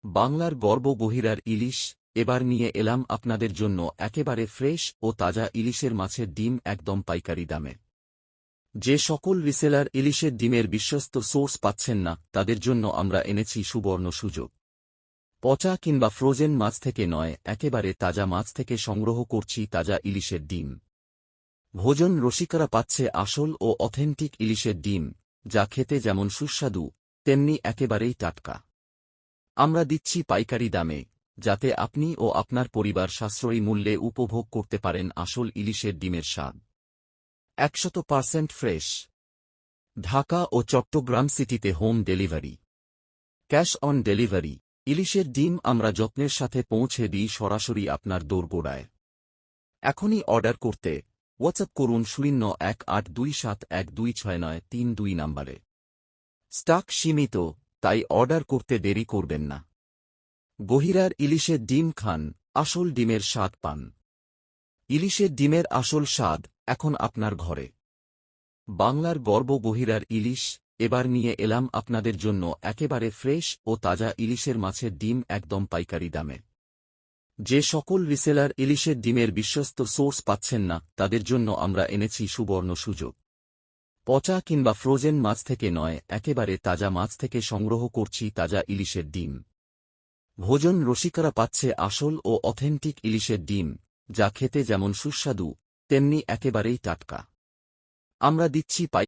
বাংলার গর্ব বহিরার ইলিশ এবার নিয়ে এলাম আপনাদের জন্য একেবারে ফ্রেশ ও তাজা ইলিশের মাছের ডিম একদম পাইকারি দামে। যে সকল রিসেলার ইলিশের ডিমের বিশ্বস্ত সোর্স পাচ্ছেন না তাদের জন্য আমরা এনেছি সুবর্ণ সুযোগ। পচা কিংবা ফ্রোজেন মাছ থেকে নয়, একেবারে তাজা মাছ থেকে সংগ্রহ করছি তাজা ইলিশের ডিম। ভোজন রসিকরা পাচ্ছে আসল ও অথেন্টিক ইলিশের ডিম, যা খেতে যেমন সুস্বাদু তেমনি একেবারেই টাটকা। আমরা দিচ্ছি পাইকারি দামে, যাতে আপনি ও আপনার পরিবার সাশ্রয়ী মূল্যে উপভোগ করতে পারেন আসল ইলিশের ডিমের স্বাদ। 100% ফ্রেশ। ঢাকা ও চট্টগ্রাম সিটিতে home delivery, cash on delivery. ইলিশের ডিম আমরা যত্নের সাথে পৌঁছে দিই সরাসরি আপনার দোরগোড়ায়। এখনই অর্ডার করতে হোয়াটসঅ্যাপ করুন 0182712693 নম্বরে। স্টক সীমিত, তাই অর্ডার করতে দেরি করবেন না। বহিরার ইলিশের ডিম খান, আসল ডিমের স্বাদ পান। ইলিশের ডিমের আসল স্বাদ এখন আপনার ঘরে। বাংলার গর্ব বহিরার ইলিশ এবার নিয়ে এলাম আপনাদের জন্য একেবারে ফ্রেশ ও তাজা ইলিশের মাছের ডিম একদম পাইকারি দামে। যে সকল রিসেলার ইলিশের ডিমের বিশ্বস্ত সোর্স পাচ্ছেন না তাদের জন্য আমরা এনেছি সুবর্ণ সুযোগ। পচা কিংবা ফ্রোজেন মাছ থেকে নয়, একেবারে তাজা মাছ থেকে সংগ্রহ করছি তাজা ইলিশের ডিম। ভোজন রসিকরা পাচ্ছে আসল ও অথেন্টিক ইলিশের ডিম, যা খেতে যেমন সুস্বাদু তেমনি একেবারেই টাটকা। আমরা দিচ্ছি